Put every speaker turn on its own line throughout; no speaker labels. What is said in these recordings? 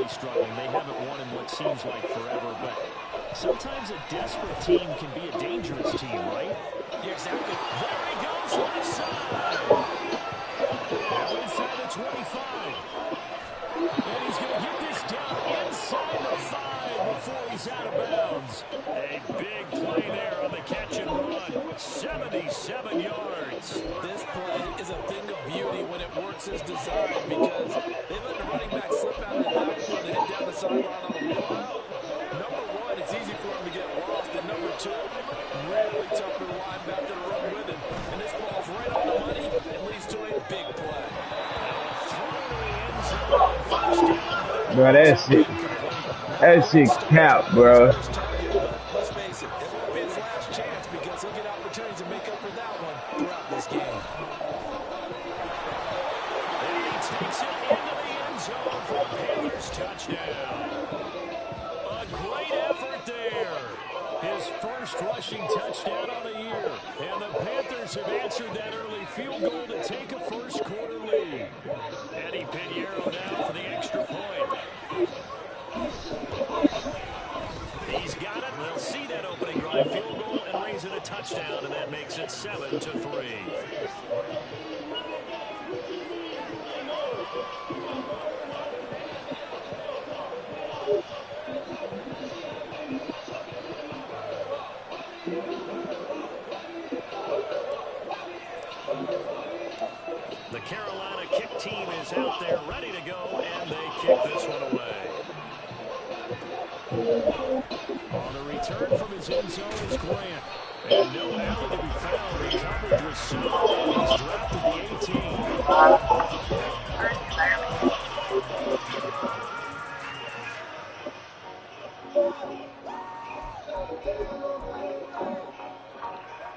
really struggling. They haven't won in what seems like forever, but sometimes a desperate team can be a dangerous team, right?
Yeah, exactly. There he goes, left side.
Now inside the 25. And he's going to get this down inside the 5 before he's out of bounds. A big play there on the catch and run. 77 yards.
This play is a thing of beauty when it works as designed because they let the running back slip out of the backfield and head down the sideline on a wheel route. Number one, it's easy for him to get lost. And number two, really tough for the linebacker to run with him. And this ball's right on the money and leads to a big play.
Bro, that shit cap, bro.
Let's face it, it won't be his last chance because he'll get opportunities to make up for that one throughout this game.
And he takes it into the end zone for a Panthers touchdown. A great effort there. His first rushing touchdown on the year. And the Panthers have answered that early field goal to take a first quarter lead. Eddie Pinheiro now for the extra point. He's got it. They'll see that opening drive field goal and raise it a touchdown, and that makes it 7-3. The Carolina kick team is out there ready to go, and they kick this one away. On the return from his end zone is Grant. And no alley to be found. The coverage was solid, and he's dropped at the 18.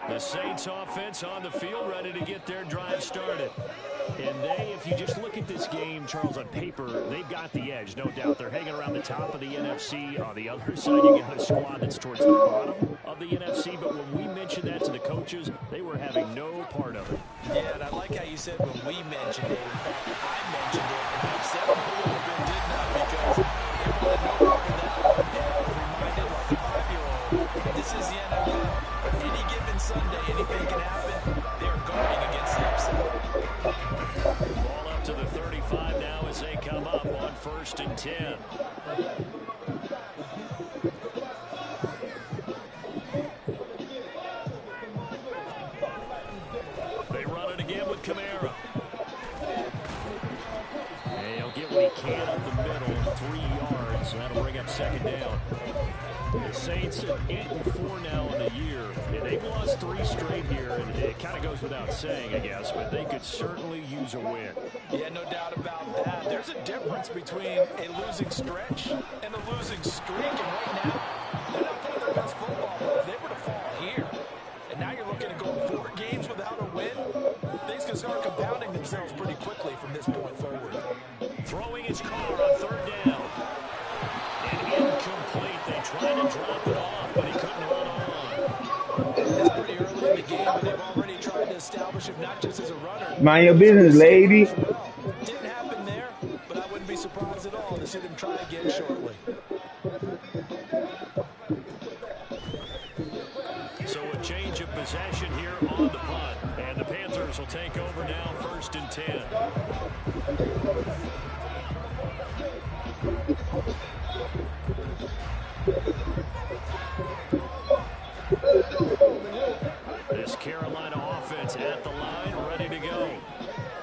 The Saints offense on the field ready to get their drive started. And they, if you just look at this game, Charles, on paper, they've got the edge, no doubt. They're hanging around the top of the NFC. On the other side, you got a squad that's towards the bottom of the NFC. But when we mentioned that to the coaches, they were having no part of it.
Yeah, and I like how you said when we mentioned it. In fact, I mentioned it, and I said it a little bit, didn't I? Because they wanted no part of that one. And I was reminded like a 5-year-old, this is the NFL. Any given Sunday, anything can happen. They're guarding against the upset.
Ball up to the 35 now as they come up on 1st and 10. They run it again with Kamara. And he'll get what he can up the middle, 3 yards, and that'll bring up 2nd down. The Saints at 8-4 now in the year, and they've lost 3 straight here, and it kind of goes without saying, I guess, but they could certainly use a win.
Yeah, no doubt about that. There's a difference between a losing stretch and a losing streak, and right now, they're not playing their best football, but if they were to fall here, and now you're looking at going 4 games without a win, things can start compounding themselves pretty quickly from this point forward.
Throwing his car on 3rd down. And incomplete. They tried to drop it off, but he couldn't hold on.
It's pretty early in the game, and they've already tried to establish him not just as a runner.
Mind your business, lady.
Didn't happen there, but I wouldn't be surprised at all to see them try again shortly.
So a change of possession here on the punt. And the Panthers will take over now, 1st and 10. This Carolina offense at the line, ready to go.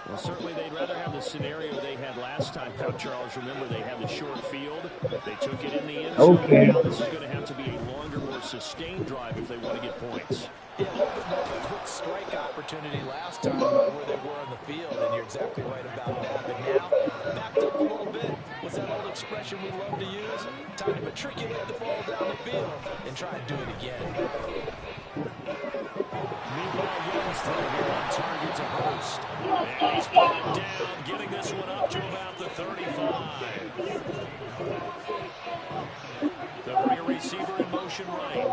Well, certainly they'd rather have the scenario they had last time out, Charles. Remember, they had the short field. They took it in the end zone.
Okay.
Now this is going to have to be a longer, more sustained drive if they want to get points.
Yeah, a little bit more of a quick strike opportunity last time where they were on the field, and you're exactly right about that. But now, backed up a little bit. What's that old expression we love to use? Time to matriculate the ball down the field and try and do it again.
Meanwhile, Young's throw here on target to Hurst. And he's brought down, getting this one up to about the 35. They'll bring a receiver in motion right.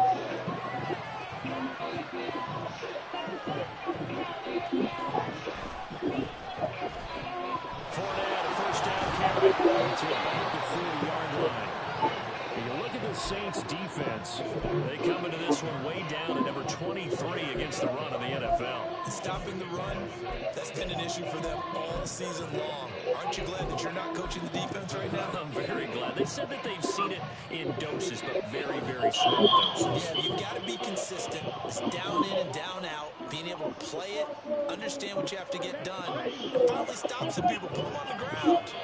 Fournette, a 1st down carry to about the 40 Saints defense. They come into this one way down at number 23 against the run in the NFL.
Stopping the run, that's been an issue for them all season long. Aren't you glad that you're not coaching the defense right now?
I'm very glad. They said that they've seen it in doses, but very, very small doses.
Yeah, you've got to be consistent. It's down in and down out. Being able to play it, understand what you have to get done, and finally stop some people, put them on the ground.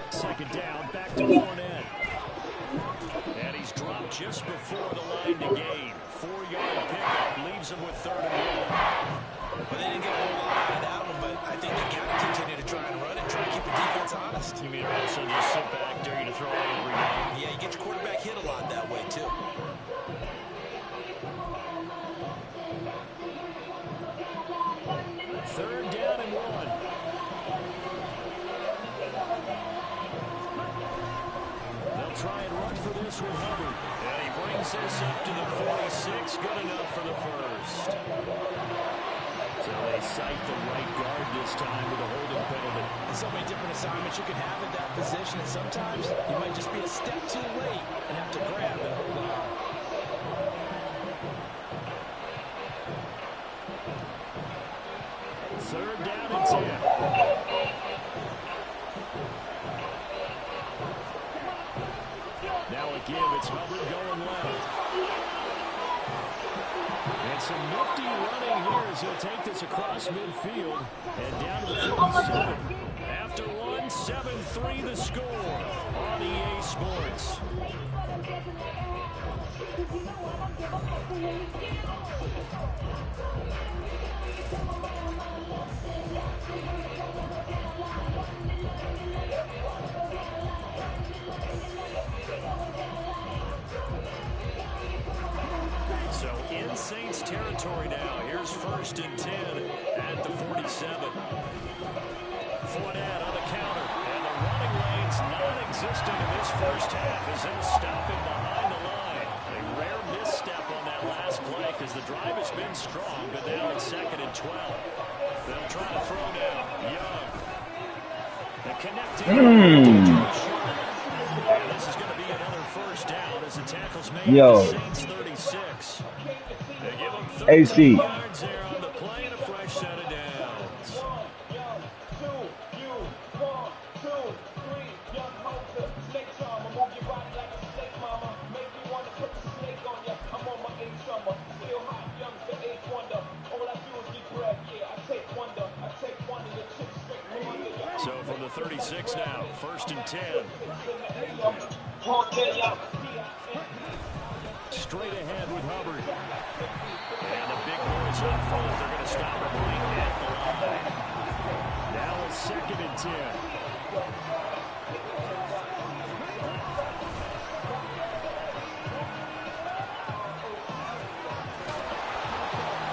Second down, back to Fournette. And he's dropped just before the line to gain. 4-yard pickup leaves him with 3rd and 1.
Well, they didn't get a whole lot out of that one, but I think they got to continue to try and run it, try to keep the defense honest.
You mean also just sit back, dare you to throw it every down?
Yeah, you get your quarterback hit a lot that way, too.
Third down and 1. They'll try and run for this with Hubbard. And he brings this up to the 46. Good enough for the first. So they cite the right guard this time with a holding penalty.
There's so many different assignments you can have at that position, and sometimes you might just be a step too late and have to grab and hold on.
Third down and 10. Now a give. It's Hubbard going left. And some nifty running here as he'll take this across midfield and down to the 47. After one, 7-3 the score on EA Sports. So in Saints territory now. Here's 1st and 10 at the 47. Fournette on the counter. And the running lane's non-existent in this first half as they'll stop him behind the line. A rare misstep on that last play because the drive has been strong, but now it's 2nd and 12. They'll try to throw down. Young. And connecting. And this is going to be another first down as the tackle's made at the Saints 36. They give him 13 yards there on the play and a fresh set of downs. So from the 36 now, 1st and 10. Straight ahead with Hubbard. And a big noise up front. They're going to stop him right at the line. Now it's 2nd and 10.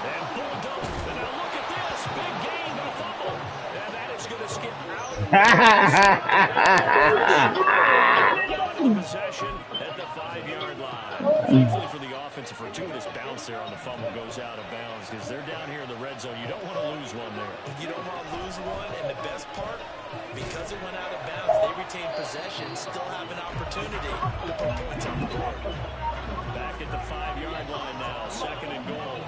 And Bulldog. And now look at this. Big gain, a fumble. And that is going to skip out. Possession at the 5-yard line. Thankfully for the offense, a fortuitous bounce there on the fumble goes out of bounds because they're down here in the red zone. You don't want to lose one there.
You don't want to lose one, and the best part, because it went out of bounds, they retain possession, still have an opportunity to put points on the board.
Back at the 5-yard line now, 2nd and goal.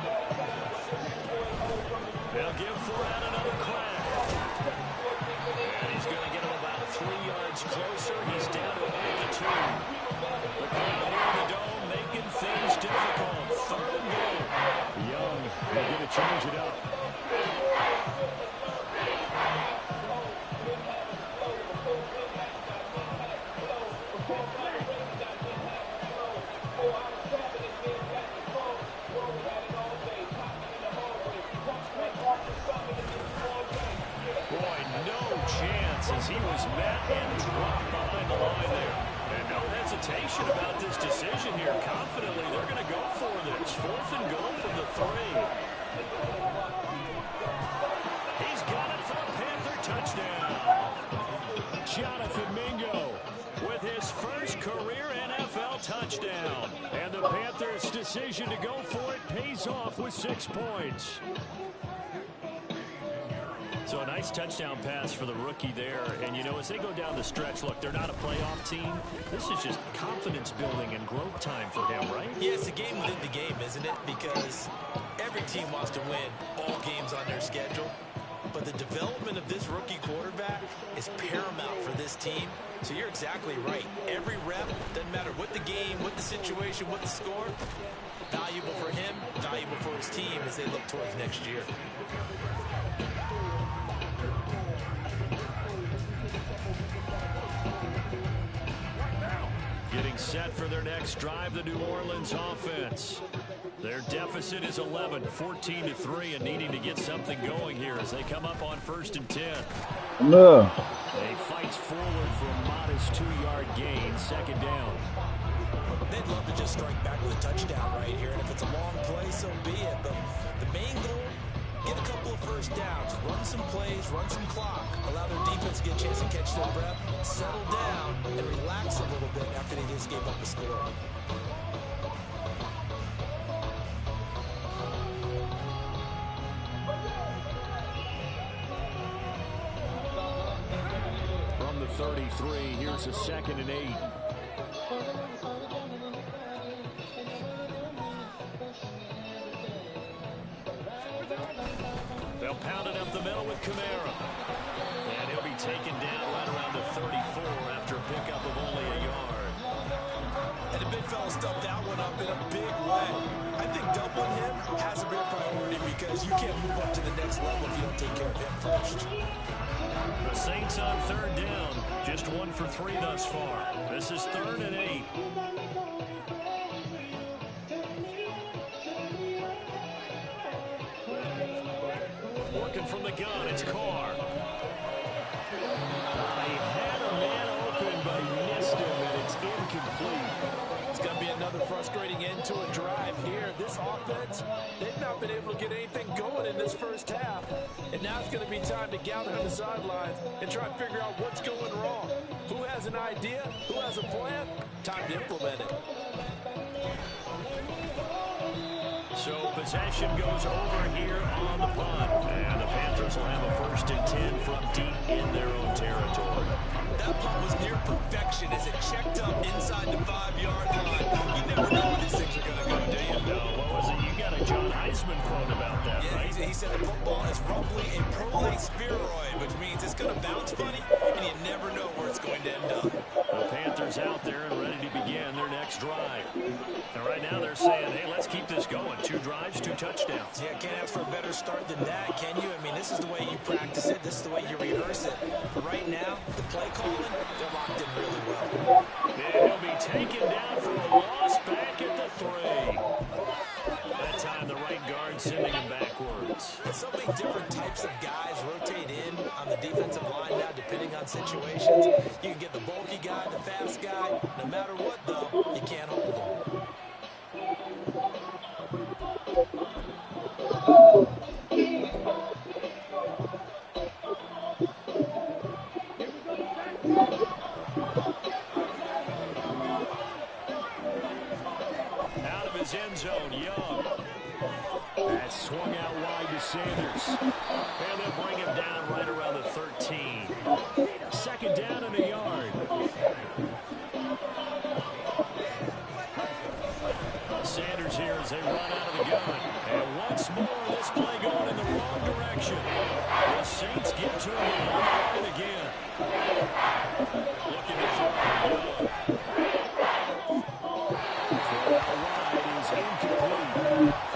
They'll give Fournette another crack. And he's going to get him about 3 yards closer. He's down to about the 2. The crowd here in the dome making things difficult. 3rd and goal. Young, they're going to change it up. Boy, no chance as he was met and dropped behind the line there. And no hesitation about this decision here. Confidently, they're going to go for this. 4th and goal from the 3. He's got it for a Panther touchdown. Jonathan Mingo with his first career NFL touchdown. And the Panthers decision to go for it pays off with 6 points. So a nice touchdown pass for the rookie there. And, you know, as they go down the stretch, look, they're not a playoff team. This is just confidence building and growth time for him, right?
Yeah, it's a game within the game, isn't it? Because every team wants to win all games on their schedule. But the development of this rookie quarterback is paramount for this team. So you're exactly right. Every rep, doesn't matter what the game, what the situation, what the score, valuable for him, valuable for his team as they look towards next year.
Getting set for their next drive, the New Orleans offense. Their deficit is 11, 14-3, and needing to get something going here as they come up on 1st and 10.
Look.
They fight forward for a modest 2-yard gain, 2nd down.
They'd love to just strike back with a touchdown right here, and if it's a long play, so be it. But the main goal, get a couple of first downs, run some plays, run some clock, allow their defense to get a chance to catch their breath, settle down, and relax a little bit after they just gave up a score.
From the 33, here's a 2nd and 8. They'll pound it up the middle with Kamara. And he'll be taken down right around the 34 after a pickup of only a yard.
And the big fella stuffed that one up in a big way. I think doubling him has to be a priority because you can't move up to the next level if you don't take care of him first.
The Saints on 3rd down. Just 1 for 3 thus far. This is 3rd and 8. Working from the gun, it's Carr. He had a man open, but he missed him, and it's incomplete.
It's going to be another frustrating end to a drive here. This offense, they've not been able to get anything going in this first half. And now it's going to be time to gather on the sidelines and try and figure out what's going wrong. Who has an idea? Who has a plan? Time to implement it.
So possession goes over here on the punt. And the Panthers will have a 1st and 10 from deep in their own territory.
That punt was near perfection as it checked up inside the 5-yard line. You never know where these things are going to go, do you?
No, what was it? You got a John Heisman quote about that,
yeah,
right?
He said the football is roughly a prolate spheroid, which means it's going to bounce funny, and you never know where it's going to end up.
The Panthers out there and ready to begin their next drive. And right now they're saying, hey, let's keep this going. 2 drives, 2 touchdowns.
Yeah, can't ask for a better start than that, can you? I mean, this is the way you practice it. This is the way you rehearse it. But right now, the play calling, they're locked in really well.
And he'll be taken down for a loss back at the 3. That time the right guard sending him backwards.
And so many different types of guys rotate in on the defensive line now, depending on situations. You can get the bulky guy, the fast guy. No matter what, though, you can't hold them.
Out of his end zone, Young. That swung out wide to Sanders. And they'll bring him down right around the 13. 2nd down and a yard. Sanders here as they run out of the gun. And once more, this play going in the wrong direction. The Saints get to him on the line again. Looking to throw. Young.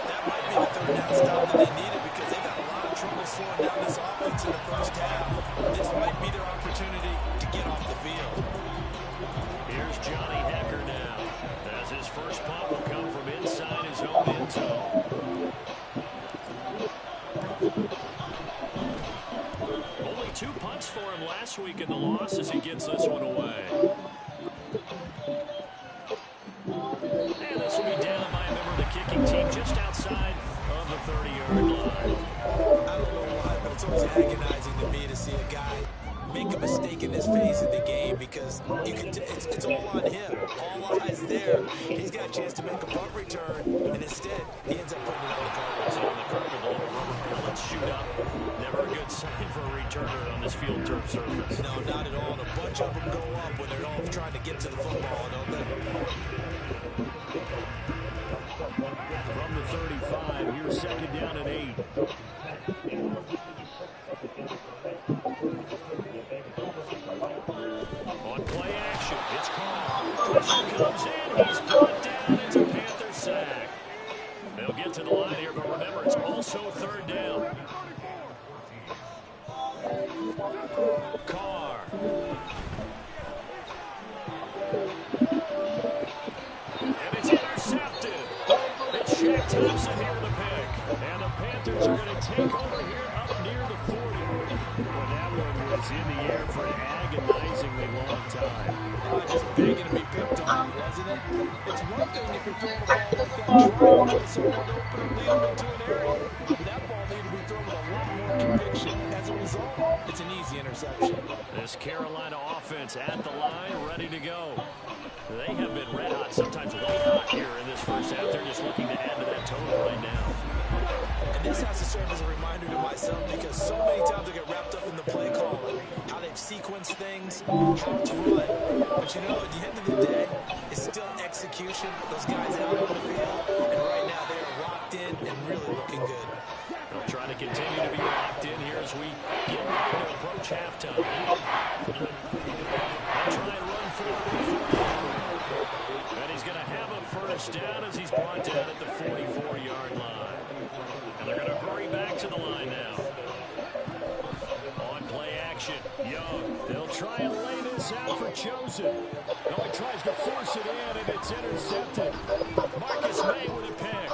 That might be the 3rd down stop that they needed because they've had a lot of trouble slowing down this offense in the first half. This might be their opportunity to get off the field.
Here's Johnny Hecker now, as his first punt will come from inside his own end zone. Only 2 punts for him last week in the loss as he gets this one away. And this will be down by a member of the kicking team just outside of the 30-yard line.
I don't know why, but it's always agonizing to me to see a guy make a mistake in this phase of the game because it's all on him. All eyes there. He's got a chance to make a punt return, and instead, he ends up putting it on the carpet.
So on the carpet, the little rubber pellets shoot up. Never a good sign for a returner on this field turf surface.
No, not at all. And a bunch of them go up when they're all trying to get to the football, don't they?
From the 35, here's second down and 8. On play action, it's called. Pressure comes in, he's brought down. It's a Panther sack. They'll get to the line here, but remember, it's also third down. Carr. And it's intercepted. It's Shaq Thompson here with a pick. And the Panthers are going to take over here up near the 40. Well, that one was in the air for an agonizingly long time.
Just begging to be picked on, wasn't it? It's one thing if you're throwing a ball like that, trying to get someone open and lead them into an area. But that ball needed to be thrown with a lot more conviction. As a result, it's an easy interception.
This Carolina offense at the line, ready to go. They have been red hot, sometimes white hot here in this first half. They're just looking to add to that total right now.
And this has to serve as a reminder to myself because so many times I get wrapped up in the play call and how they've sequenced things, how it's run. But you know, at the end of the day, it's still execution. Those guys out on the field, and right now they are locked in and really looking good.
They'll try to continue to be locked in here as we get ready to approach halftime. They'll try and run forward. And he's going to have a first down as he's brought down at the 44-yard line. And they're going to hurry back to the line now. On play action, Young. They'll try and lay this out for Chosen. No, he tries to force it in, and it's intercepted. Marcus May with a pick.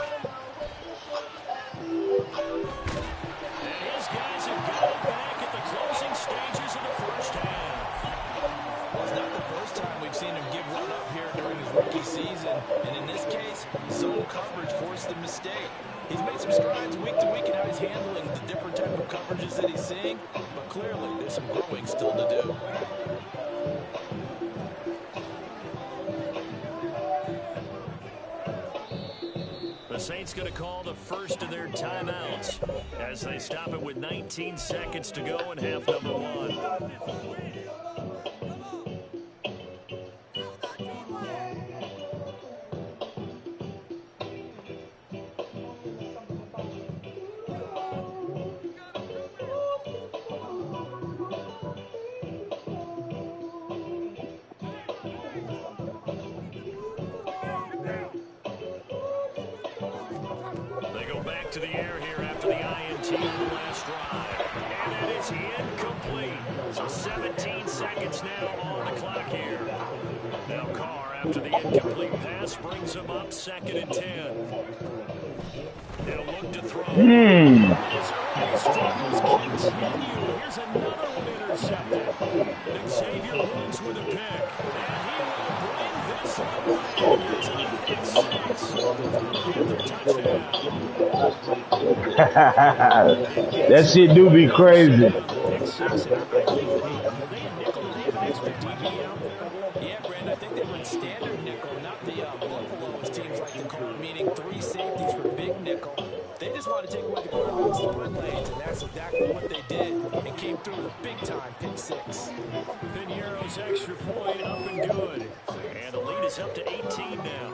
And his guys have got it back at the closing stages of the first half.
Well, it's not the first time we've seen him give one up here during his rookie season. And in this case, zone coverage forced the mistake. He's made some strides week to week in how he's handling the different type of coverages that he's seeing. But clearly, there's some growing still to do.
The Saints going to call the first of their timeouts as they stop it with 19 seconds to go in half number 1. To the air here after the INT on the last drive. And it is incomplete. So 17 seconds now on the clock here. Now Carr, after the incomplete pass, brings him up 2nd and 10. He'll look to throw. His early struggles continue. Here's another one intercepted. Xavier Rhodes with a pick. And he will bring this one
That shit do be crazy.
Yeah, Brandon, I think they run standard nickel, not the Buffalo, as teams like to call it, meaning 3 safeties for big nickel. They just want to take away the quarterback's run lanes, and that's exactly what they did, and came through with a big-time pick 6.
Piñeiro's extra point up and good. And the lead is up to 18 now.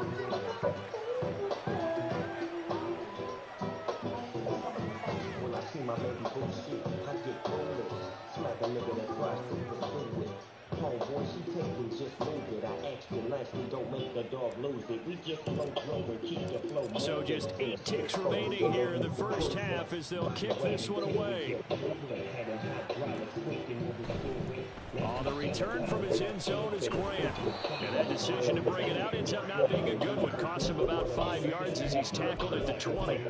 My baby bullshit, I get boneless. Smack a nigga that flies from the toilet. Homeboy, she take me, just move it. I ask you nicely, don't make the dog lose it. We just flow and keep the flow.
So just 8 ticks remaining here in the first half as they'll kick this one away. On the return from his end zone is Grant. And that decision to bring it out ends up not being a good one. Cost him about 5 yards as he's tackled at the 20.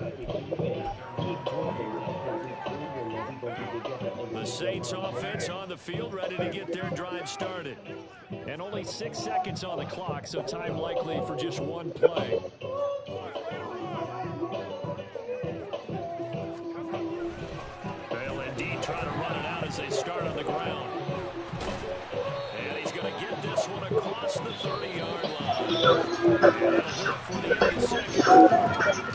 The Saints offense on the field, ready to get their drive started. And only 6 seconds on the clock, so time likely for just one play. They'll indeed try to run it out as they start on the ground. 30-yard line. And that'll do it for the end of the second quarter.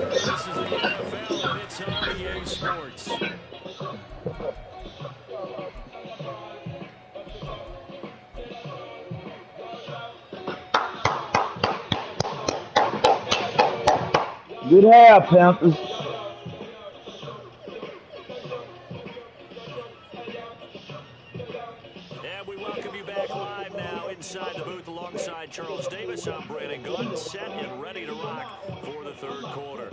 This is the NFL, and it's on EA Sports.
Good half, Panthers.
And we welcome you back live now inside the booth alongside Charles Davis. I'm Brandon Gunn, set and ready to rock for the third quarter.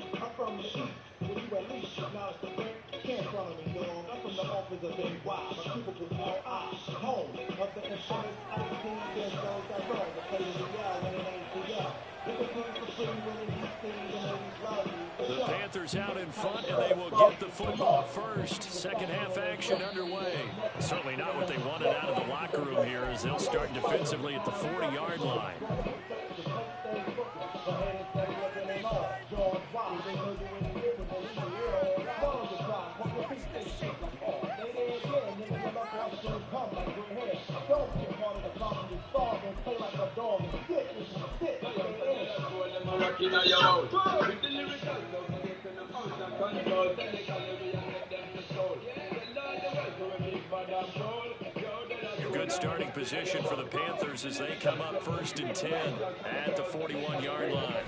The Panthers out in front, and they will get the football first. Second half action underway. Certainly not what they wanted out of the locker room here as they'll start defensively at the 40-yard line. Good starting position for the Panthers as they come up 1st and 10 at the 41-yard line.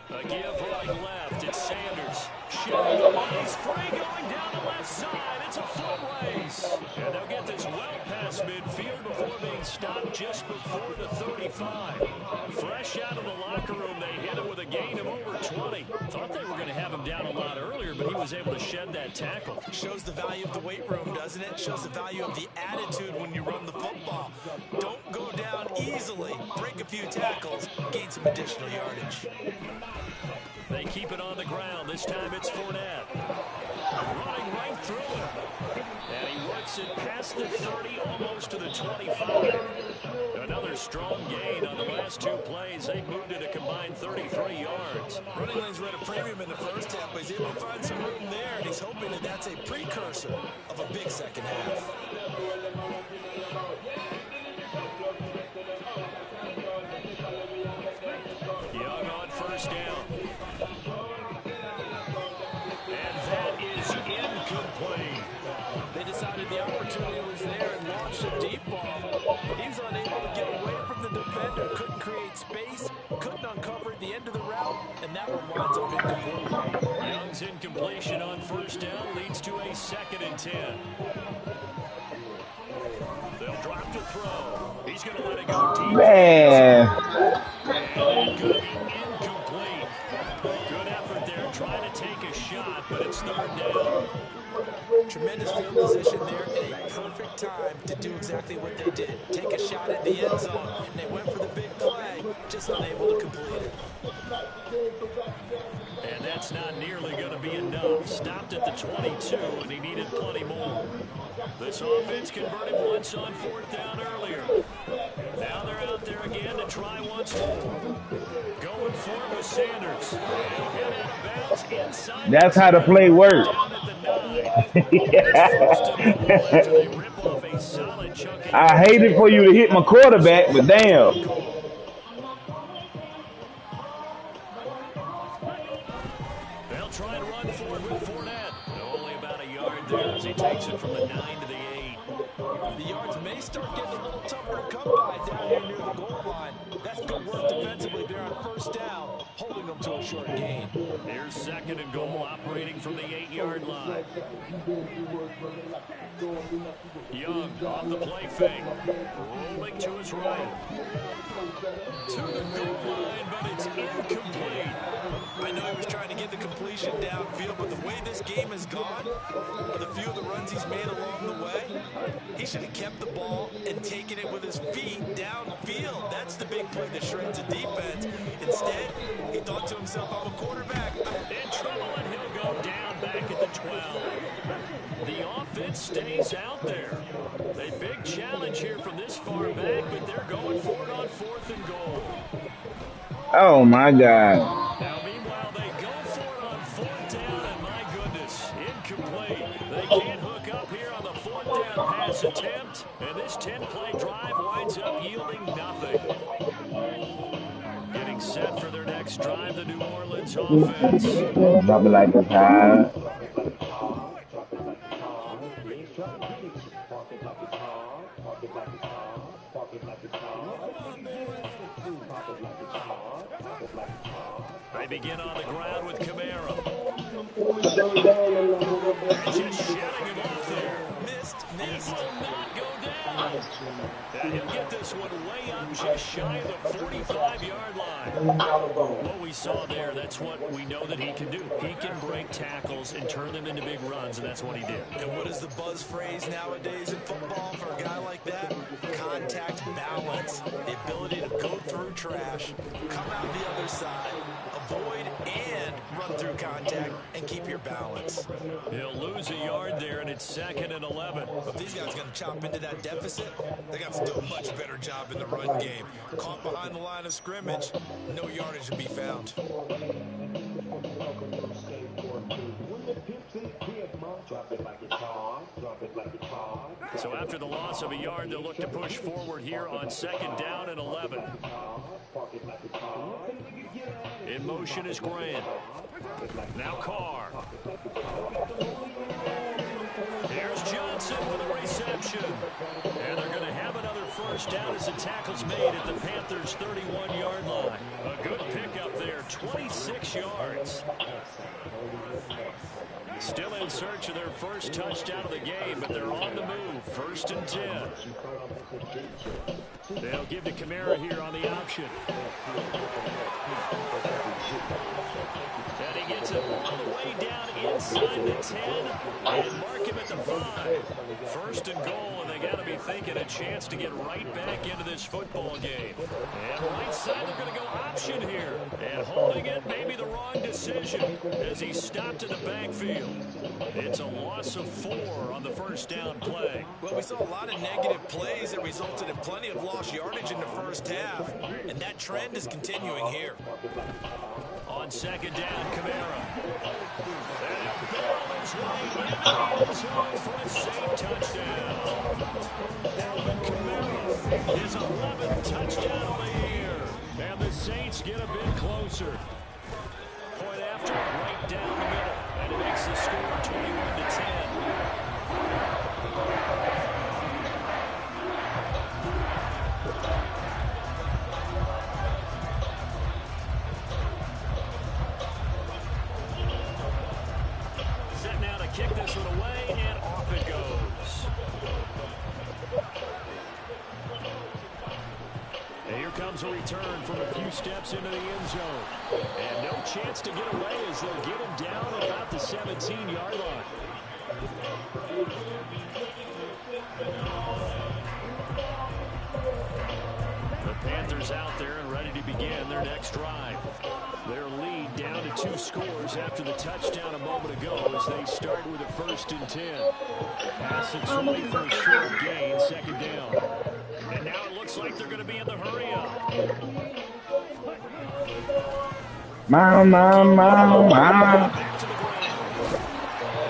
A give right left. It's Sanders. He's free going down the left side. It's a foot race. And they'll get this well past midfield before being stopped just before the 35. Fresh out of the locker room, they hit him with a gain of over 20. Thought they were going to have him down a lot earlier, but he was able to shed that tackle.
Shows the value of the weight room, doesn't it? Shows the value of the attitude when you run the football. Don't go down easily. Break a few tackles, gain some additional yardage.
They keep it on the ground. This time it's Fournette. Running right through him. And he works it past the 30, almost to the 25. Another strong gain on the last two plays. They moved it a combined 33 yards.
Running lanes were at a premium in the first half, but he's able to find some room there, and he's hoping that that's a precursor of a big second half.
Young on first down. And that is incomplete.
They decided the opportunity was there and launched a deep ball. He's unable to get away from the defender, couldn't create space, couldn't uncover at the end of the route, and that one winds up incomplete.
Young's incompletion on first down leads to a 2nd and 10. They'll drop to throw. He's going to let it go deep.
Man.
And good incomplete. Good effort there trying to take a shot, but it's 3rd down.
Tremendous field position there at a perfect time to do exactly what they did. Take a shot at the end zone, and they went for the big play, just unable to complete it.
And that's not nearly going to be enough. Stopped at the 22, and he needed plenty more. This offense converted once on 4th down earlier. Now they're out there again to try once more. Going for it with Sanders. He'll get out of bounds inside.
That's how the play works. I hate it for you to hit my quarterback, but damn.
They'll try and run for it with Fournette. Only about a yard there as he takes it from the 9 to the 8.
The yards may start getting a little tougher to come by down here near the goal line. That's good work defensively there on first down, holding them to a short gain.
Here's 2nd and goal, operating from the 8-yard line. Young on the play fake, rolling to his right. To the goal line, but it's incomplete.
I know he was trying to get the completion downfield, but the way this game has gone, with a few of the runs he's made along the way, he should have kept the ball and taken it with his feet downfield. That's the big play that shreds a defense. Instead, he thought to himself, I'm a quarterback.
In trouble, and he'll go down back at the 12. The offense stays out there. A big challenge here from this far back, but they're going for it on 4th and goal.
Oh, my God.
Now, meanwhile, they go for it on 4th down, and my goodness, incomplete. They can't hook up here on the 4th down pass attempt, and this 10-play drive winds up yielding nothing. next drive, the New Orleans offense.
Drop it like it's high.
They begin on the ground with Kamara. Just shutting him off there.
Missed.
He will not go down. And he'll get this one way up just shy of the 45-yard line. What we saw there, that's what we know that he can do. He can break tackles and turn them into big runs, and that's what he did.
And what is the buzz phrase nowadays in football for a guy like that? Contact balance. The ability to go through trash, come out the other side, avoid and run through contact, and keep your balance.
He'll lose a yard there, and it's 2nd and 11.
If these guys are going to chop into that deficit, they got to do a much better job in the run game. Caught behind the line of scrimmage, no yardage to be found.
So after the loss of a yard, they'll look to push forward here on 2nd down and 11. In motion is Grant. Now Carr. Here's Johnson with a reception. And they're going to have another first down as the tackle's made at the Panthers' 31-yard line. A good pickup there, 26 yards. Still in search of their first touchdown of the game, but they're on the move. 1st and 10. They'll give to Kamara here on the option. And he gets it all the way down inside the 10 and mark him at the 5. 1st and goal, and they got to be thinking a chance to get right back into this football game. And right side, they're going to go option here. And holding it, maybe the wrong decision as he stopped in the backfield. It's a loss of 4 on the first down play.
Well, we saw a lot of negative plays that resulted in plenty of lost yardage in the first half, and that trend is continuing here.
On 2nd down, Kamara. And ball is right into the end zone for a safe touchdown. Alvin Kamara, his 11th touchdown of the year. And the Saints get a bit closer. Point after, right down the middle. And it makes the score 21-10. Kick this one away, and off it goes. And here comes a return from a few steps into the end zone. And no chance to get away as they'll get him down at about the 17-yard line. The Panthers out there and ready to begin their next drive. Their lead down to 2 scores after the touchdown a moment ago as they start with a 1st and 10. Pass it 20 for a short gain, 2nd down. And now it looks like they're going to be in the hurry-up. Back to the ground.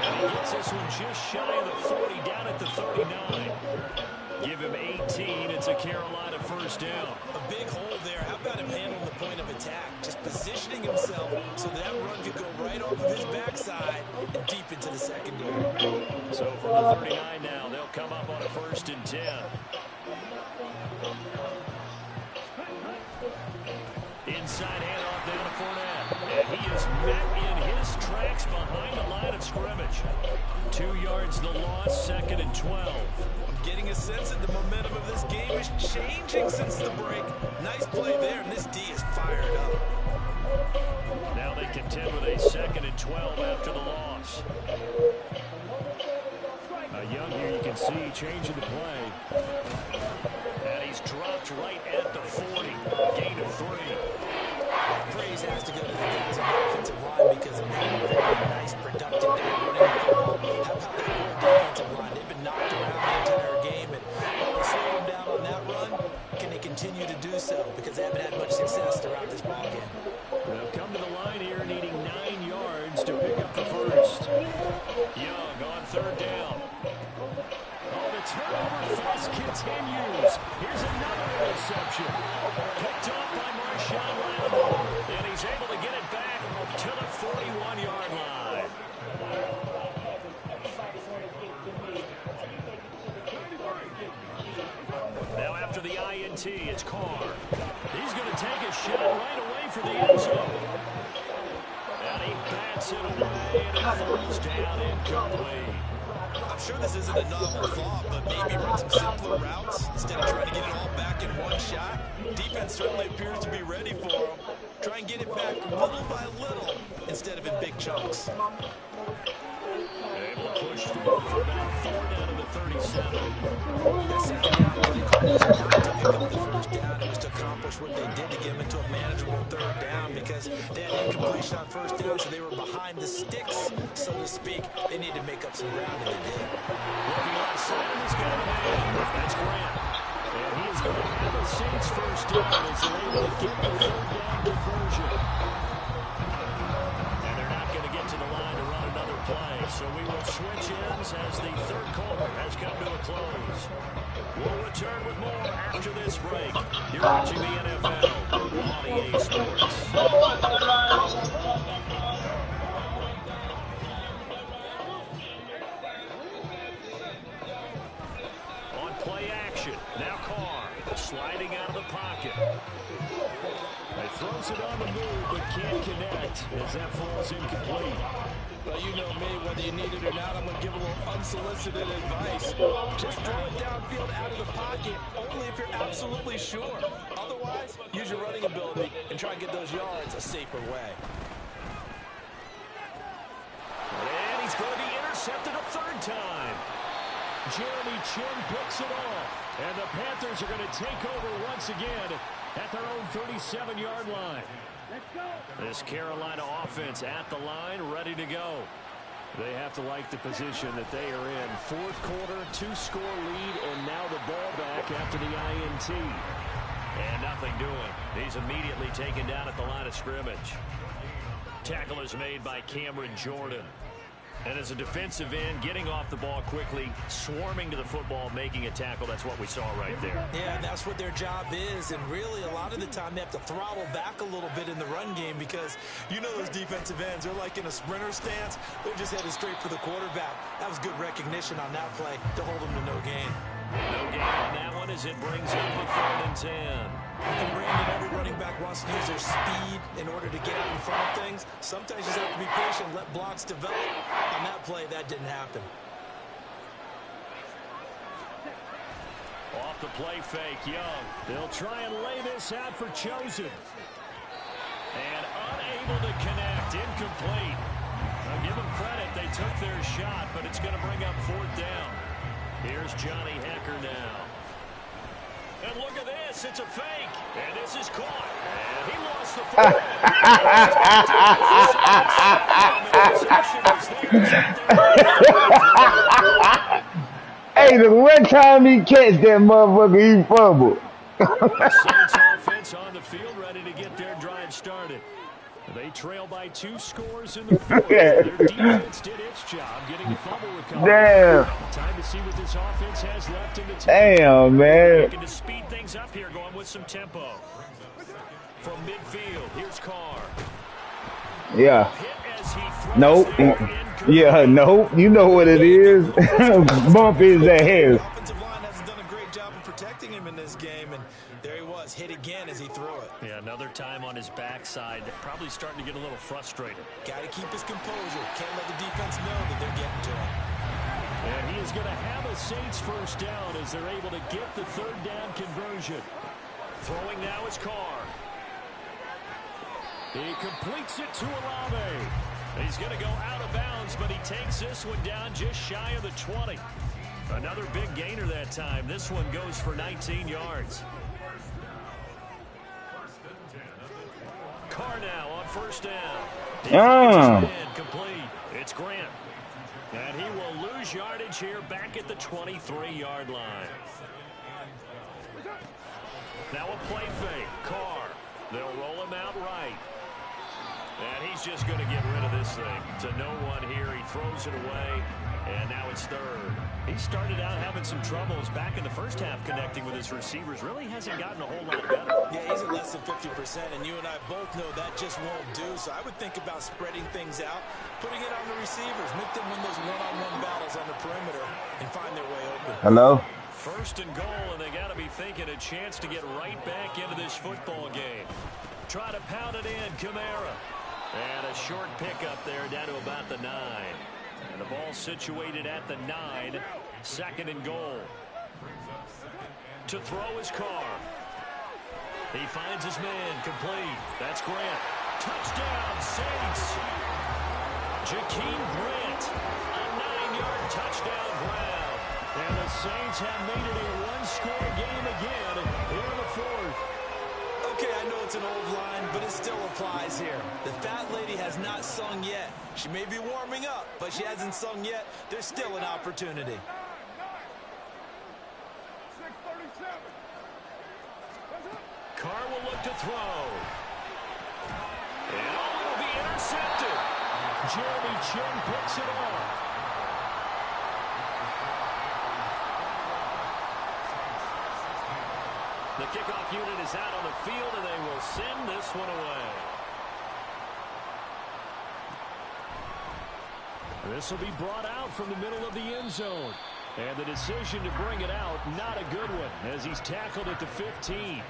And he gets this one just shy of the 40, down at the 39. Give him 18. It's a Carolina first down.
A big hole there. How about him handling the point of attack? Just positioning himself so that run could go right off of his backside and deep into the secondary.
So from the 39 now, they'll come up on a 1st and 10. Inside handoff down to Fournette. And he is met in his tracks behind the line of scrimmage. 2 yards the loss, 2nd and 12.
I'm getting a sense that the momentum of this game is changing since the break. Nice play there, and this D is fired up.
Now they contend with a 2nd and 12 after the loss. Young here, you can see changing the play. And he's dropped right at the 40. Gain of 3.
Praise has to go to the guys on the offensive line because of that very nice, productive day running the football. How about that defensive line? They've been knocked around the entire game, and they slow them down on that run. Can they continue to do so? Because they haven't had much success throughout this ball game.
They'll come to the line here needing 9 yards to pick up the first. Young on 3rd down. Oh, the turnover fuss continues. Here's another interception. Picked off by Marshawn Lattimore. And he's able INT. It's Carr. He's going to take a shot right away for the end zone. And he bats it away, and it falls down incomplete.
I'm sure this isn't a novel thought, but maybe run some simpler routes instead of trying to get it all back in one shot. Defense certainly appears to be ready for him. Try and get it back little by little instead of in big chunks.
Able to push through for about 4 down to the 37.
That second down play call was not to pick up the first down. It was to accomplish what they did to get them into a manageable third down because they had incompletion on first down, so they were behind the sticks, so to speak. They needed to make up some ground, and they did.
Looking outside, he's got a man. That's Grant. And he is going to have a Saints first down as they're able to get the third down conversion. And they're not going to get to the line to run another play. So we will switch ends as the third quarter has come to a close. We'll return with more after this break. You're watching the NFL on EA Sports. On play action, now Carr sliding out of the pocket. He throws it on the move but can't connect as that falls incomplete.
Well, you know me, whether you need it or not, I'm going to give a little unsolicited advice. Just throw it downfield out of the pocket, only if you're absolutely sure. Otherwise, use your running ability and try and get those yards a safer way.
And he's going to be intercepted a third time. Jeremy Chin picks it off. And the Panthers are going to take over once again at their own 37-yard line. This Carolina offense at the line, ready to go. They have to like the position that they are in. Fourth quarter, 2-score lead, and now the ball back after the INT. And nothing doing. He's immediately taken down at the line of scrimmage. Tackle is made by Cameron Jordan. And as a defensive end, getting off the ball quickly, swarming to the football, making a tackle, that's what we saw right there.
Yeah, and that's what their job is. And really, a lot of the time, they have to throttle back a little bit in the run game because you know those defensive ends, they're like in a sprinter stance. They're just headed straight for the quarterback. That was good recognition on that play to hold them to no gain.
No gain on that one as it brings up the 3rd and 10.
And Brandon, every running back wants to use their speed in order to get out in front of things. Sometimes you just have to be patient, let blocks develop. On that play, that didn't happen.
Off the play fake, Young. They'll try and lay this out for Chosen. And unable to connect, incomplete. I'll give them credit, they took their shot, but it's going to bring up 4th down. Here's Johnny Hecker now. And look at this, it's a fake. And this is caught. And he lost the
Hey, the one time he catch that motherfucker, he fumbled.
The Saints offense on the field ready to get their drive started. They trail by 2 scores in the 4th. Their defense did its job getting the fumble recovery.
Damn.
Time to see what this offense has left in the tank.
Damn, man.
Looking to speed things up here, going with some tempo. From midfield, here's Carr.
Yeah.
Hit as he throws
Nope. Yeah, nope. You know what it is. Bump his ass.
The offensive line hasn't done a great job of protecting him in this game, and there he was, hit again as he threw it.
Yeah, another time on his backside. Probably starting to get a little frustrated.
Got to keep his composure. Can't let the defense know that they're getting to him.
And he is going to have a Saints first down as they're able to get the 3rd down conversion. Throwing now is Carr. He completes it to Olave. He's going to go out of bounds, but he takes this one down just shy of the 20. Another big gainer that time. This one goes for 19 yards. Carr now on first down. Complete. It's Grant. And he will lose yardage here back at the 23-yard line. Now a play fake. Carr. They'll roll him out right. And he's just going to get rid of this thing. To no one here. He throws it away. And now it's 3rd. He started out having some troubles back in the first half connecting with his receivers. Really hasn't gotten a whole lot better.
Yeah, he's at less than 50%, and you and I both know that just won't do. So I would think about spreading things out, putting it on the receivers, make them win those one-on-one battles on the perimeter, and find their way open.
Hello?
First and goal, and they got to be thinking a chance to get right back into this football game. Try to pound it in, Kamara. And a short pickup there down to about the 9. And the ball situated at the 9. Second and goal. To throw his Carr. He finds his man, complete. That's Grant. Touchdown, Saints. Jakeem Grant, a 9-yard touchdown grab. And the Saints have made it a one-score game again here in the fourth.
Okay, I know it's an old line, but it still applies here. The fat lady has not sung yet. She may be warming up, but she hasn't sung yet. There's still an opportunity.
Carr will look to throw. And it'll be intercepted. Jeremy Chinn picks it off. The kickoff unit is out on the field, and they will send this one away. This will be brought out from the middle of the end zone. And the decision to bring it out, not a good one, as he's tackled at the 15.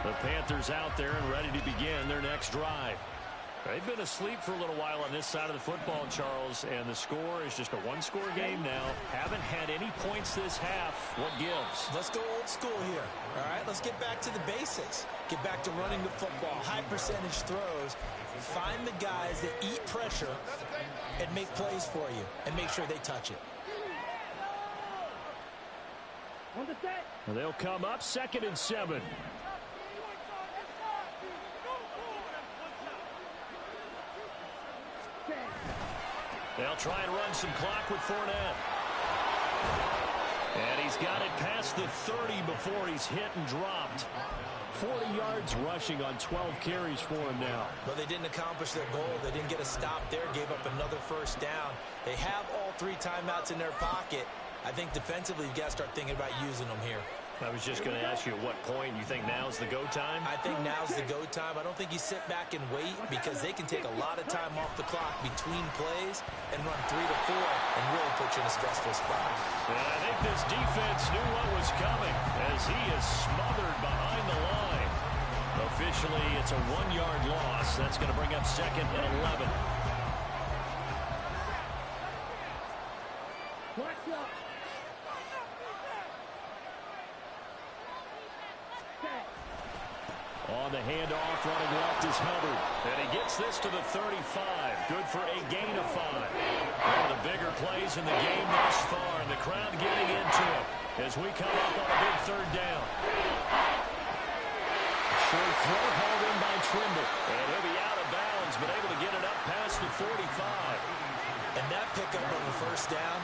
The Panthers out there and ready to begin their next drive. They've been asleep for a little while on this side of the football, Charles, and the score is just a one-score game now. Haven't had any points this half. What gives?
Let's go old school here. All right, let's get back to the basics. Get back to running the football, high percentage throws. Find the guys that eat pressure and make plays for you and make sure they touch it.
Well, they'll come up 2nd and 7. They'll try and run some clock with Fournette. And he's got it past the 30 before he's hit and dropped. 40 yards rushing on 12 carries for him now.
But they didn't accomplish their goal. They didn't get a stop there, gave up another first down. They have all 3 timeouts in their pocket. I think defensively you've got to start thinking about using them here.
I was just going to ask you at what point you think now's the go time?
I think now's the go time. I don't think you sit back and wait because they can take a lot of time off the clock between plays and run 3 to 4 and really put you in a stressful spot.
And I think this defense knew what was coming as he is smothered behind the line. Officially, it's a 1-yard loss. That's going to bring up 2nd and 11.
Watch up.
On the handoff, running left is Hubbard. And he gets this to the 35. Good for a gain of 5. One of the bigger plays in the game thus far, and the crowd getting into it as we come up on a big 3rd down. Short throw hauled in by Trimble. And he'll be out of bounds, but able to get it up past the 45.
And that pickup of a first down,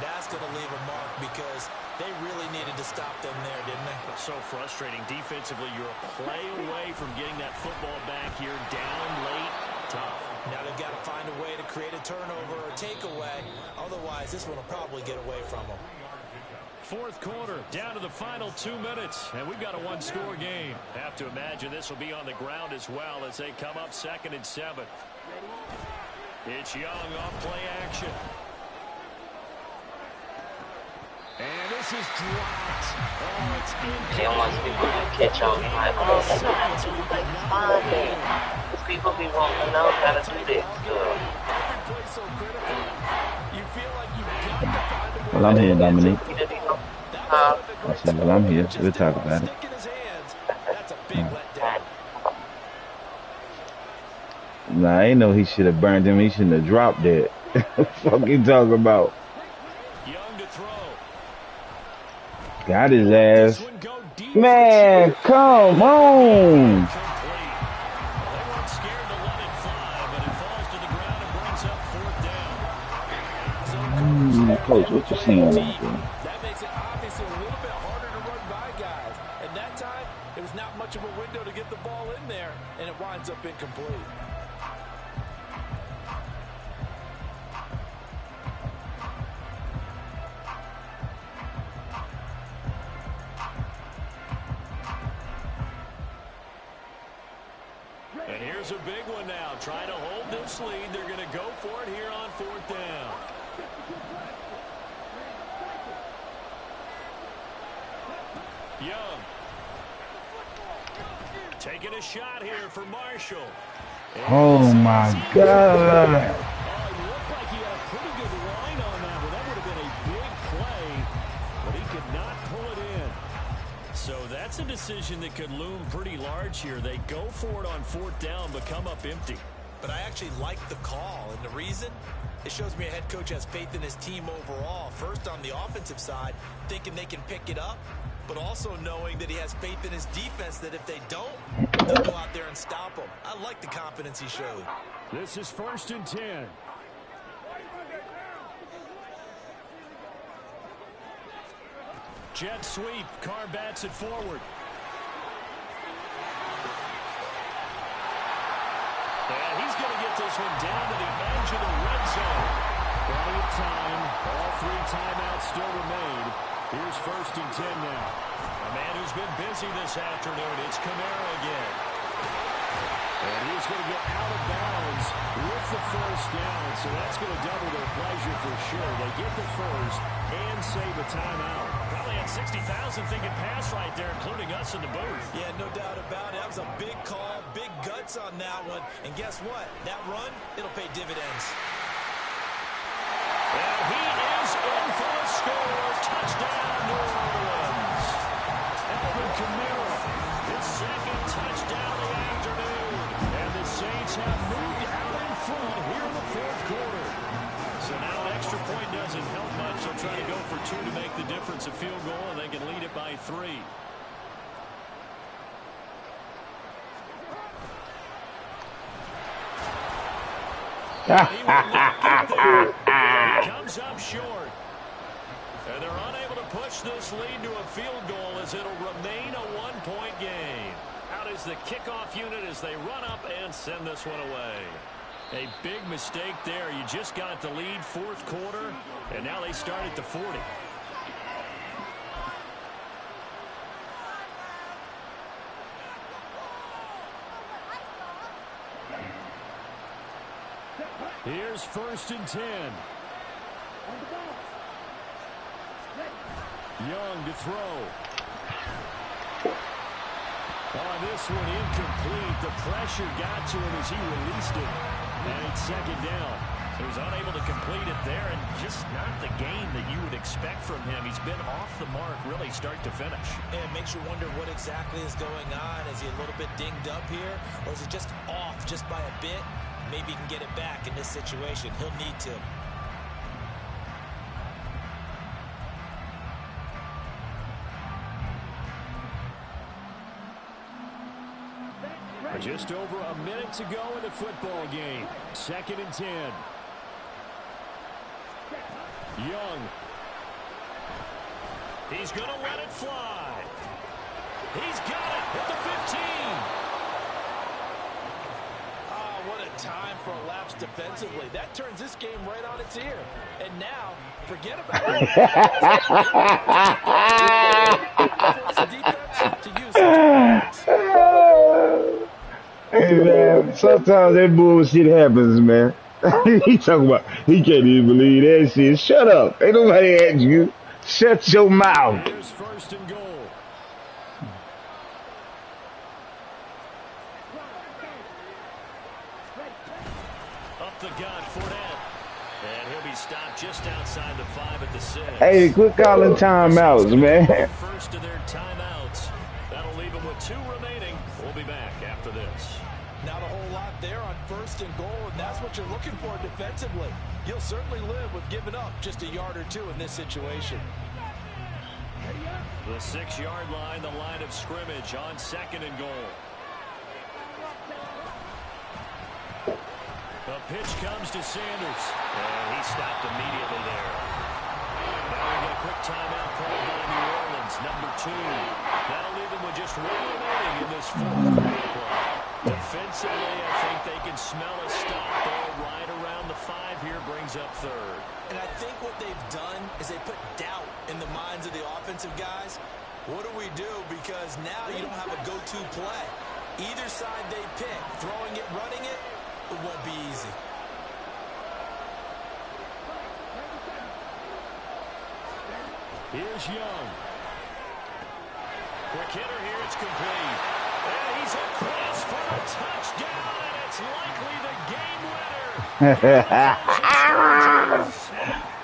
that's going to leave a mark because they really needed to stop them there, didn't they?
It's so frustrating. Defensively, you're a play away from getting that football back here. Down late, tough.
Now they've got to find a way to create a turnover or takeaway. Otherwise, this one will probably get away from them.
4th quarter, down to the final 2 minutes, and we've got a 1-score game. Have to imagine this will be on the ground as well as they come up 2nd and 7. It's Young off play action. And this is dropped. Oh, it's incomplete.
They want people to catch on like, oh, they don't have to do like fine there. Because people be wanting to know how to do this.
Well, I'm here, Dominique.
Huh?
I said, well, I'm here. We'll talk about it. Nah, I ain't know he should have burned him. He shouldn't have dropped that. What you talking about?
Young to throw.
Got his ass. Man, come on. Coach, what you seeing out there?
That makes it obviously a little bit harder to run by guys. And that time, it was not much of a window to get the ball in there, and it winds up incomplete.
And here's a big one now. Trying to hold this lead. They're going to go for it here on 4th down. Young. Taking a shot here for Marshall.
Oh, my God.
Oh, it looked like he had a pretty good line on that one. That would have been a big play, but he could not pull it in. So that's a decision that could loom pretty large here. They go for it on 4th down, but come up empty.
But I actually like the call, and the reason? It shows me a head coach has faith in his team overall. First, on the offensive side, thinking they can pick it up, but also knowing that he has faith in his defense that if they don't, they'll go out there and stop them. I like the confidence he showed.
This is 1st and 10. Jet sweep. Carr bats it forward. And he's going to get this one down to the edge of the red zone. Plenty of time. All 3 timeouts still remain. Here's 1st and 10 now. A man who's been busy this afternoon. It's Kamara again. And he's going to get out of bounds with the 1st down. So that's going to double their pleasure for sure. They get the 1st and save a timeout. Probably had 60,000 thinking pass right there, including us in the booth.
Yeah, no doubt about it. That was a big call, big guts on that one. And guess what? That run, it'll pay dividends.
And he is in for a score. Touchdown, New Orleans. Alvin Kamara, his 2nd touchdown of the afternoon. And the Saints have moved out in front here in the 4th quarter. So now an extra point doesn't help much. They'll try to go for 2 to make the difference a field goal, and they can lead it by 3. He comes up short. And they're unable to push this lead to a field goal as it'll remain a 1-point game. Out is the kickoff unit as they run up and send this one away. A big mistake there. You just got the lead 4th quarter, and now they start at the 40. Here's 1st and 10. Young to throw. On this one, incomplete. The pressure got to him as he released it. And it's 2nd down. He was unable to complete it there, and just not the game that you would expect from him. He's been off the mark really start to finish.
And it makes you wonder what exactly is going on. Is he a little bit dinged up here, or is it just off just by a bit? Maybe he can get it back in this situation. He'll need to.
Just over a minute to go in the football game. 2nd and 10. Young. He's going to let it fly. He's got it at the 15.
What a time for a lapse defensively. That turns this game right on its ear. And now, forget about it.
Hey, man, sometimes that bullshit happens, man. He talking about, he can't even believe that shit. Shut up. Ain't nobody asked you. Shut your mouth.
Here's 1st and goal. Up the gut, Fournette. And he'll be stopped just outside the 5 at the 6.
Hey, quit calling timeouts, man.
1st of their timeouts. That'll leave them with 2 remaining. We'll be back after this.
Not a whole lot there on 1st and goal, and that's what you're looking for defensively. You'll certainly live with giving up just a yard or 2 in this situation.
The 6-yard line, the line of scrimmage on 2nd and goal. The pitch comes to Sanders, and he stopped immediately there. Now we get a quick timeout called by New Orleans, number 2. That'll leave them with just 1 remaining in this 4th quarter. Defensively, I think they can smell a stop there right around the 5 here, brings up 3rd.
And I think what they've done is they put doubt in the minds of the offensive guys. What do we do? Because now you don't have a go-to play. Either side they pick, throwing it, running it, it won't be easy.
Here's Young. Quick hitter here, it's complete. And he's across for a touchdown, and it's likely the game winner.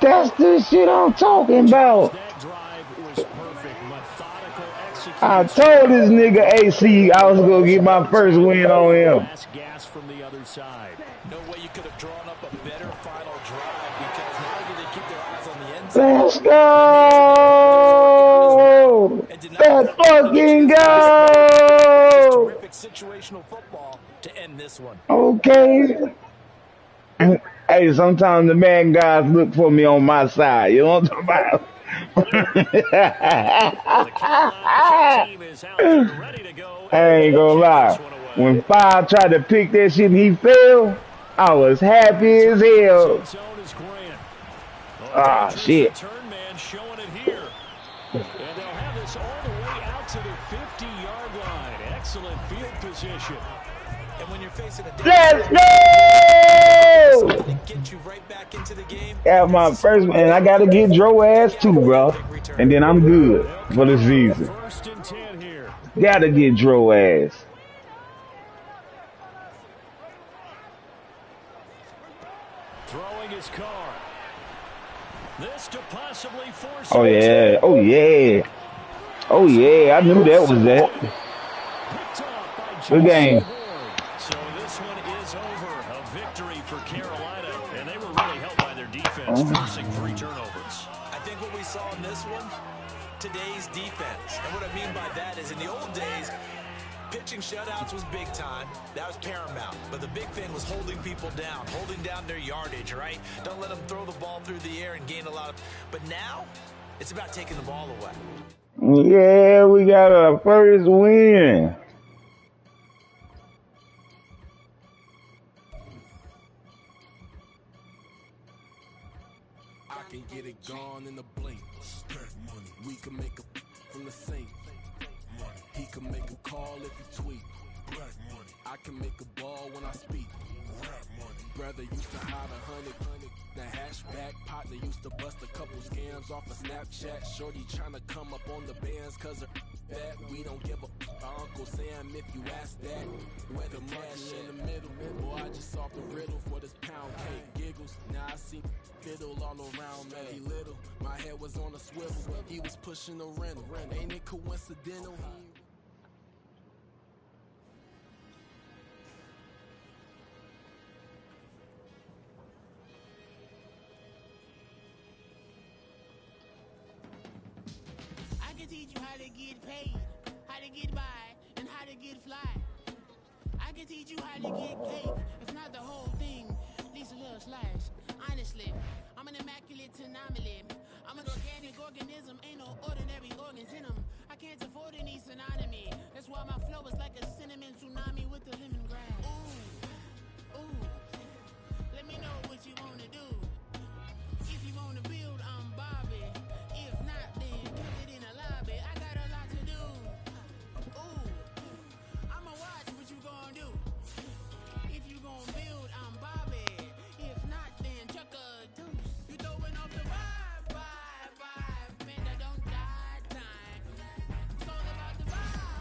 That's the shit I'm talking about.
That drive was perfect, methodical execution.
I told this nigga AC I was gonna get my first win on him.
Last gas from the other side.
No way you could have drawn up a better final drive because not only did they keep their eyes on the end zone.
Let's go! Let's fucking go!
Terrific situational football to end this one.
Okay. Hey, sometimes the man guys look for me on my side. You know what I'm talking about?
The Carolina team is out there ready to go.
I ain't gonna lie. When Five tried to pick that shit and he failed, I was happy as hell. Ah, shit.
Turn man showing it here. And they'll have this all the way out to the 50-yard line. Excellent field position.
And when you're facing a
Let's go!
to get you right back into the game.
Got my first one, and I gotta get Dro ass too, bro. And then I'm good for the season.
First and 10 here.
Gotta get Dro ass.
Throwing his car. This to possibly force.
Oh yeah, oh yeah. Oh yeah, I knew that was that. Good game.
So this one is over. A victory for Carolina, and they were really helped by their defense, forcing 3 turnovers.
I think what we saw in this one, today's defense. And what I mean by that is in the old days, pitching shutouts was big time. That was paramount. But the big thing was holding people down, holding down their yardage, right? Don't let them throw the ball through the air and gain a lot of... But now, it's about taking the ball away.
Yeah, we got our first win.
I can get it gone in the blink. Money. We can make a from the sink. Money. He can make a call if he tweet. Black money. I can make a ball when I speak. Rap money. Brother used to hide 100. The hashback partner used to bust a couple scams off of Snapchat. Shorty tryna come up on the bands cause of that. We don't give a Uncle Sam if you ask that. Where the cash in the middle. Boy, I just solved the riddle for this pound cake. Giggles, now I see fiddle all around me. He little, my head was on a swivel. He was pushing a rental. Ain't it coincidental?
I can teach you how to get paid, how to get by, and how to get fly. I can teach you how to get cake, if not the whole thing, at least a little slice. Honestly, I'm an immaculate anomaly. I'm an organic organism, ain't no ordinary organs in them. I can't afford any synonymy. That's why my flow is like a cinnamon tsunami with the lemongrass. Ooh, ooh, let me know what you wanna do. If you wanna build, I'm Bobby. If not, then kill it in a lobby. I got a lot to do. Ooh, I'ma watch what you gonna do. If you gonna build, I'm Bobby. If not, then chuck a deuce. You throwing off the vibe, man, I don't die time. It's all about the vibe,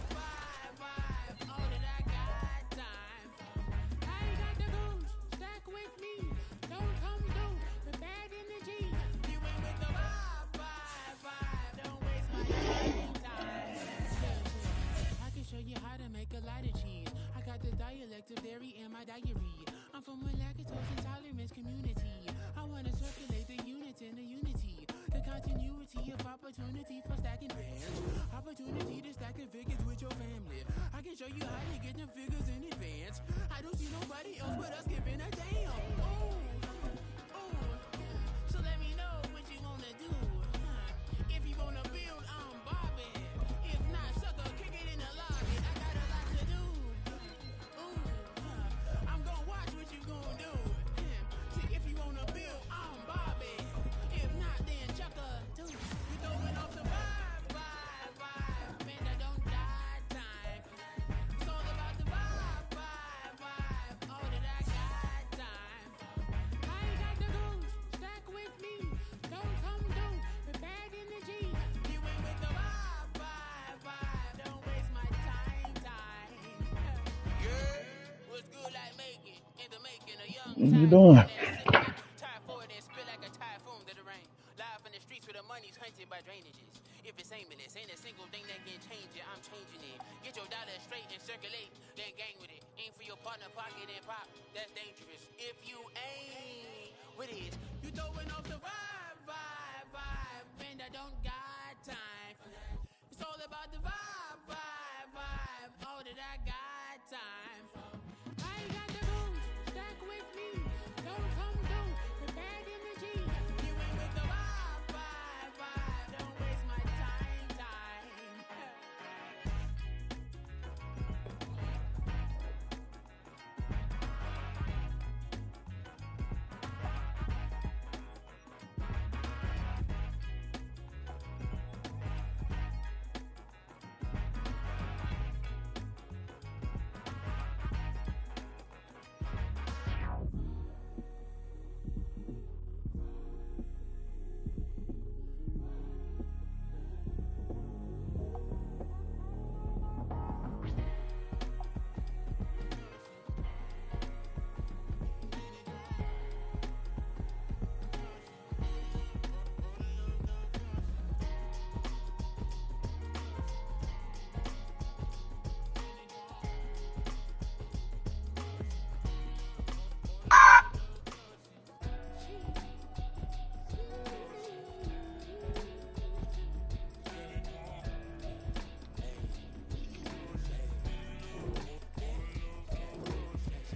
all that I got time. I ain't got the goose, stack with me. Don't come through with bad energy. You ain't with the vibe, don't waste my time. I can show you how to make a lot of cheese. I got the dialect of dairy in my diary. I'm from a lactose intolerance community. I wanna circulate the units in the unity. The continuity of opportunity for stacking bands. Opportunity to stack the figures with your family. I can show you how to get them figures in advance. I don't see nobody else but us giving a damn. Ooh, so let me know what you wanna do. If you wanna build, I'm Bobby. If not, sucker, kick it in the lobby. I got a lot to do. Ooh, I'm gonna watch what you gonna do. See, if you wanna build, I'm Bobby. If not, then chuck a deuce. You throwing off the vibe, man, I don't die time. It's all about the
What you doing?
Tire forward and spit like a typhoon to the rain. Live in the streets where the money's hunted by drainages. If it's aimless, ain't a single thing that can change it. I'm changing it. Get your dollar straight and circulate, then gang with it. Aim for your partner, pocket and pop. That's dangerous. If you ain't with it, you throwing off the vibe, and I don't got time. It's all about the vibe. All that I got time. I got the booze, stack with me. Don't come through with bad energy. You ain't with the vibe. Don't waste my time.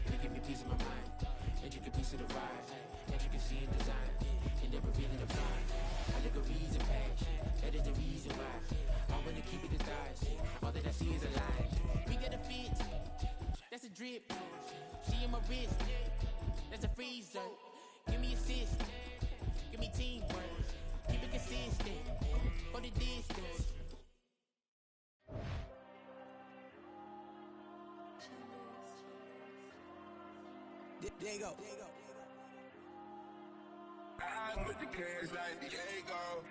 You give me peace of my mind, and you can piece of the ride, that you can see in design, and never really define. I look a reason passion, that is the reason why. I wanna keep it inside, all that I see is a lie. We got a fit, that's a drip. She in my wrist, that's a freezer. Give me assist, give me teamwork, keep it consistent, go the distance.
There you go. I with the cash like Diego.